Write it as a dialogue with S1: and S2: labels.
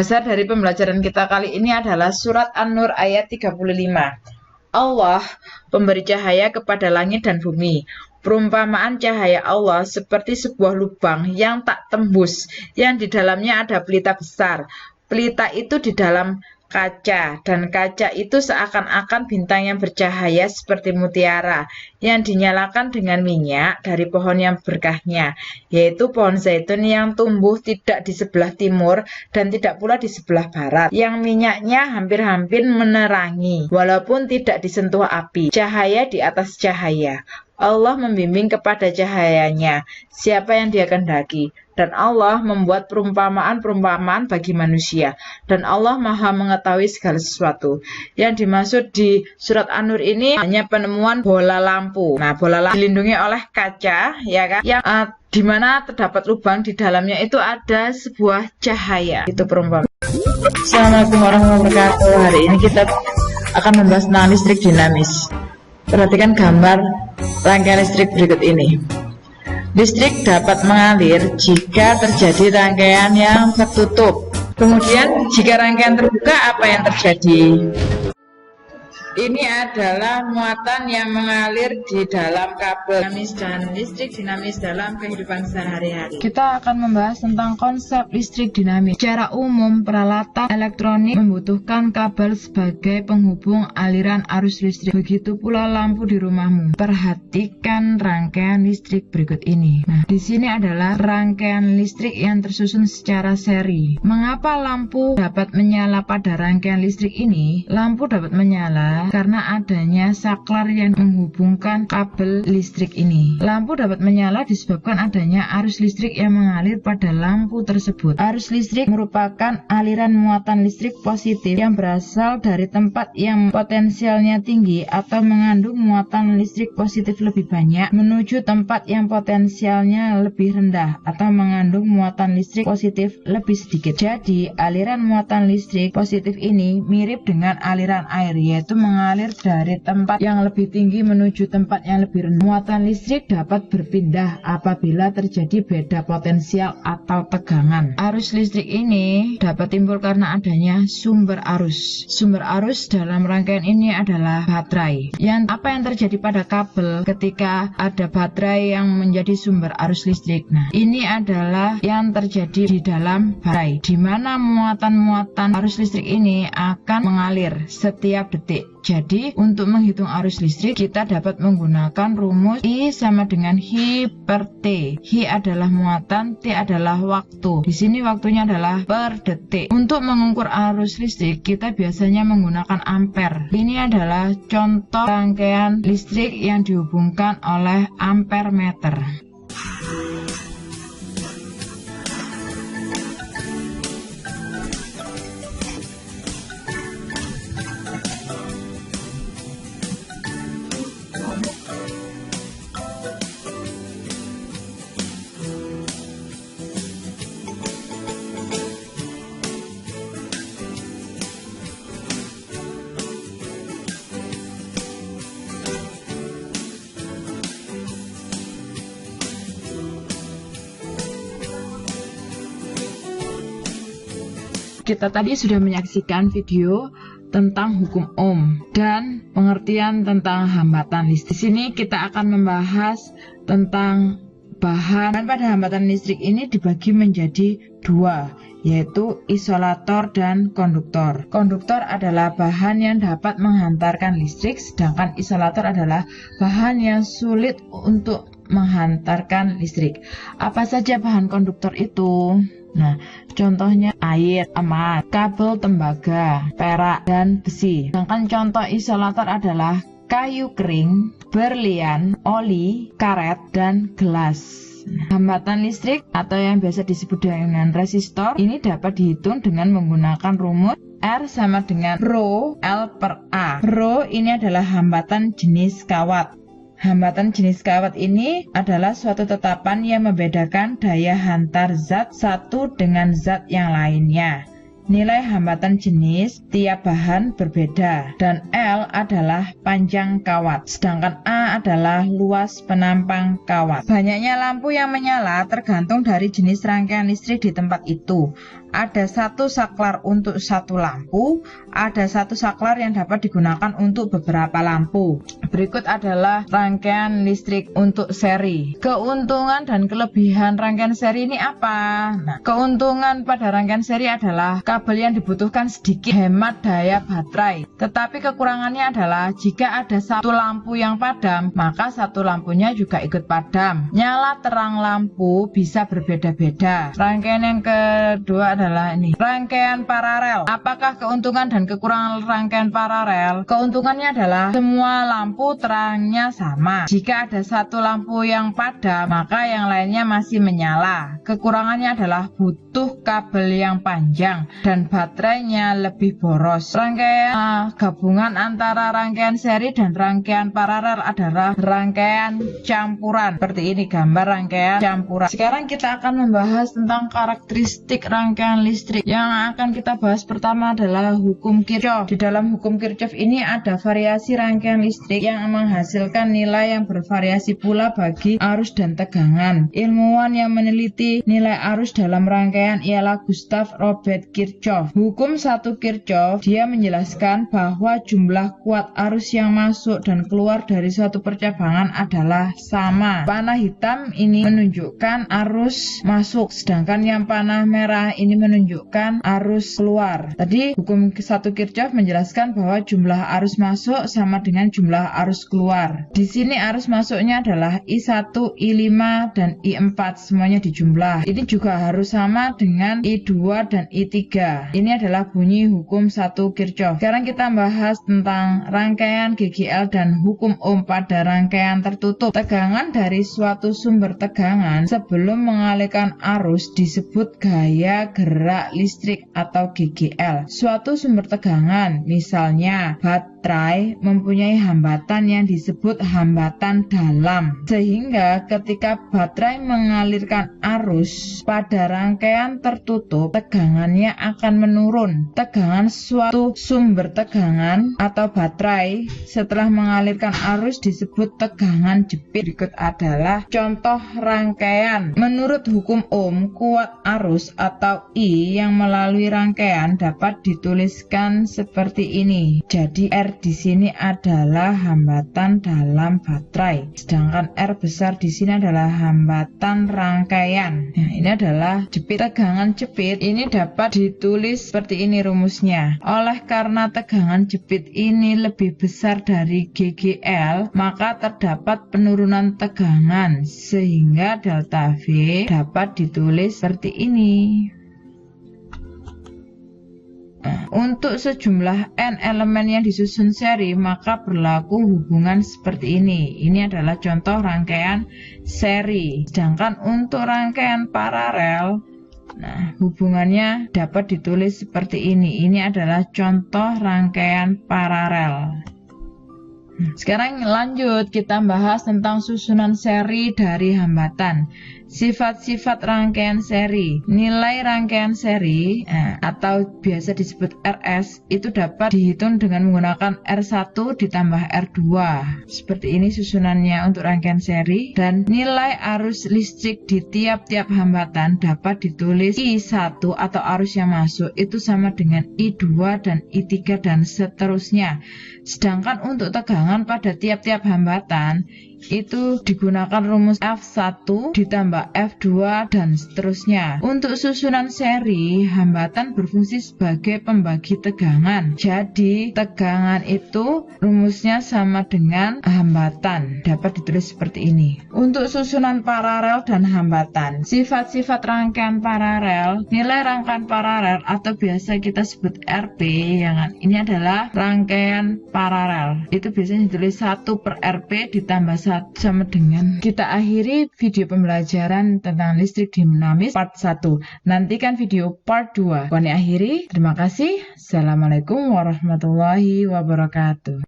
S1: Dasar dari pembelajaran kita kali ini adalah surat An-Nur ayat 35. Allah pemberi cahaya kepada langit dan bumi. Perumpamaan cahaya Allah seperti sebuah lubang yang tak tembus, yang di dalamnya ada pelita besar. Pelita itu di dalam kaca, dan kaca itu seakan-akan bintang yang bercahaya seperti mutiara, yang dinyalakan dengan minyak dari pohon yang berkahnya, yaitu pohon zaitun yang tumbuh tidak di sebelah timur dan tidak pula di sebelah barat, yang minyaknya hampir-hampir menerangi, walaupun tidak disentuh api. Cahaya di atas cahaya. Allah membimbing kepada cahayanya siapa yang Dia kehendaki, dan Allah membuat perumpamaan-perumpamaan bagi manusia, dan Allah Maha mengetahui segala sesuatu. Yang dimaksud di surat An-Nur ini hanya penemuan bola lampu. Nah, bola lampu dilindungi oleh kaca, ya kan? Yang di mana terdapat lubang di dalamnya itu ada sebuah cahaya. Itu perumpamaan. Assalamualaikum warahmatullahi wabarakatuh. Hari ini kita akan membahas tentang listrik dinamis. Perhatikan gambar rangkaian listrik berikut ini. Listrik dapat mengalir jika terjadi rangkaian yang tertutup. Kemudian jika rangkaian terbuka, apa yang terjadi? Ini adalah muatan yang mengalir di dalam kabel dinamis dan listrik dinamis dalam kehidupan sehari-hari. Kita akan membahas tentang konsep listrik dinamis. Secara umum, peralatan elektronik membutuhkan kabel sebagai penghubung aliran arus listrik. Begitu pula lampu di rumahmu. Perhatikan rangkaian listrik berikut ini. Nah, di sini adalah rangkaian listrik yang tersusun secara seri. Mengapa lampu dapat menyala pada rangkaian listrik ini? Lampu dapat menyala karena adanya saklar yang menghubungkan kabel listrik ini. Lampu dapat menyala disebabkan adanya arus listrik yang mengalir pada lampu tersebut. Arus listrik merupakan aliran muatan listrik positif yang berasal dari tempat yang potensialnya tinggi atau mengandung muatan listrik positif lebih banyak menuju tempat yang potensialnya lebih rendah atau mengandung muatan listrik positif lebih sedikit. Jadi, aliran muatan listrik positif ini mirip dengan aliran air, yaitu mengalir dari tempat yang lebih tinggi menuju tempat yang lebih rendah. Muatan listrik dapat berpindah apabila terjadi beda potensial atau tegangan. Arus listrik ini dapat timbul karena adanya sumber arus. Sumber arus dalam rangkaian ini adalah baterai. Apa yang terjadi pada kabel ketika ada baterai yang menjadi sumber arus listrik? Nah, ini adalah yang terjadi di dalam baterai, di mana muatan-muatan arus listrik ini akan mengalir setiap detik. Jadi, untuk menghitung arus listrik, kita dapat menggunakan rumus I sama dengan H per T. H adalah muatan, T adalah waktu. Di sini waktunya adalah per detik. Untuk mengukur arus listrik, kita biasanya menggunakan ampere. Ini adalah contoh rangkaian listrik yang dihubungkan oleh ampere meter. Kita tadi sudah menyaksikan video tentang hukum Ohm dan pengertian tentang hambatan listrik. Di sini kita akan membahas tentang bahan pada hambatan listrik ini dibagi menjadi dua, yaitu isolator dan konduktor. Konduktor adalah bahan yang dapat menghantarkan listrik, sedangkan isolator adalah bahan yang sulit untuk menghantarkan listrik. Apa saja bahan konduktor itu? Nah, contohnya air, emas, kabel tembaga, perak, dan besi. Sedangkan contoh isolator adalah kayu kering, berlian, oli, karet, dan gelas. Hambatan listrik atau yang biasa disebut dengan resistor ini dapat dihitung dengan menggunakan rumus R sama dengan Rho L per A. Rho ini adalah hambatan jenis kawat. Hambatan jenis kawat ini adalah suatu tetapan yang membedakan daya hantar zat satu dengan zat yang lainnya. Nilai hambatan jenis tiap bahan berbeda, dan L adalah panjang kawat, sedangkan A pertama adalah luas penampang kawat. Banyaknya lampu yang menyala tergantung dari jenis rangkaian listrik di tempat itu. Ada satu saklar untuk satu lampu, ada satu saklar yang dapat digunakan untuk beberapa lampu. Berikut adalah rangkaian listrik untuk seri. Keuntungan dan kelebihan rangkaian seri ini apa? Nah, keuntungan pada rangkaian seri adalah kabel yang dibutuhkan sedikit, hemat daya baterai. Tetapi kekurangannya adalah jika ada satu lampu yang padam, maka satu lampunya juga ikut padam. Nyala terang lampu bisa berbeda-beda. Rangkaian yang kedua adalah ini, rangkaian paralel. Apakah keuntungan dan kekurangan rangkaian paralel? Keuntungannya adalah semua lampu terangnya sama. Jika ada satu lampu yang padam, maka yang lainnya masih menyala. Kekurangannya adalah butuh kabel yang panjang dan baterainya lebih boros. Rangkaian gabungan antara rangkaian seri dan rangkaian paralel adalah rangkaian campuran. Seperti ini gambar rangkaian campuran. Sekarang kita akan membahas tentang karakteristik rangkaian listrik. Yang akan kita bahas pertama adalah hukum Kirchhoff. Di dalam hukum Kirchhoff ini ada variasi rangkaian listrik yang menghasilkan nilai yang bervariasi pula bagi arus dan tegangan. Ilmuwan yang meneliti nilai arus dalam rangkaian ialah Gustav Robert Kirchhoff. Hukum 1 Kirchhoff, dia menjelaskan bahwa jumlah kuat arus yang masuk dan keluar dari suatu percabangan adalah sama. Panah hitam ini menunjukkan arus masuk, sedangkan yang panah merah ini menunjukkan arus keluar. Tadi hukum 1 Kirchhoff menjelaskan bahwa jumlah arus masuk sama dengan jumlah arus keluar. Di sini arus masuknya adalah I1, I5, dan I4, semuanya dijumlah. Ini juga harus sama dengan I2 dan I3. Ini adalah bunyi hukum 1 Kirchhoff. Sekarang kita bahas tentang rangkaian GGL dan hukum Ohm pada rangkaian tertutup. Tegangan dari suatu sumber tegangan sebelum mengalirkan arus disebut gaya gerak listrik atau GGL. Suatu sumber tegangan, misalnya baterai, mempunyai hambatan yang disebut hambatan dalam, sehingga ketika baterai mengalirkan arus pada rangkaian tertutup, tegangannya akan menurun. Tegangan suatu sumber tegangan atau baterai setelah mengalirkan arus disebut tegangan jepit. Berikut adalah contoh rangkaian. Menurut hukum Ohm, kuat arus atau I yang melalui rangkaian dapat dituliskan seperti ini. Jadi R di sini adalah hambatan dalam baterai, sedangkan R besar di sini adalah hambatan rangkaian. Nah, ini adalah jepit. Tegangan jepit ini dapat ditulis seperti ini rumusnya. Oleh karena tegangan jepit ini lebih besar dari GGL, maka terdapat penurunan tegangan, sehingga delta V dapat ditulis seperti ini. Untuk sejumlah N elemen yang disusun seri, maka berlaku hubungan seperti ini. Ini adalah contoh rangkaian seri. Sedangkan untuk rangkaian paralel, nah, hubungannya dapat ditulis seperti ini. Ini adalah contoh rangkaian paralel. Sekarang lanjut kita bahas tentang susunan seri dari hambatan. Sifat-sifat rangkaian seri. Nilai rangkaian seri atau biasa disebut RS itu dapat dihitung dengan menggunakan R1 ditambah R2. Seperti ini susunannya untuk rangkaian seri. Dan nilai arus listrik di tiap-tiap hambatan dapat ditulis I1 atau arus yang masuk itu sama dengan I2 dan I3 dan seterusnya. Sedangkan untuk tegangan pada tiap-tiap hambatan itu digunakan rumus F1 ditambah F2 dan seterusnya. Untuk susunan seri, hambatan berfungsi sebagai pembagi tegangan. Jadi tegangan itu rumusnya sama dengan hambatan. Dapat ditulis seperti ini. Untuk susunan paralel dan hambatan, sifat-sifat rangkaian paralel, nilai rangkaian paralel atau biasa kita sebut RP, ini adalah rangkaian paralel. Itu biasanya ditulis 1 per RP ditambah 1 sama dengan. Kita akhiri video pembelajaran tentang listrik dinamis part 1. Nantikan video part 2. Kami akhiri. Terima kasih. Assalamualaikum warahmatullahi wabarakatuh.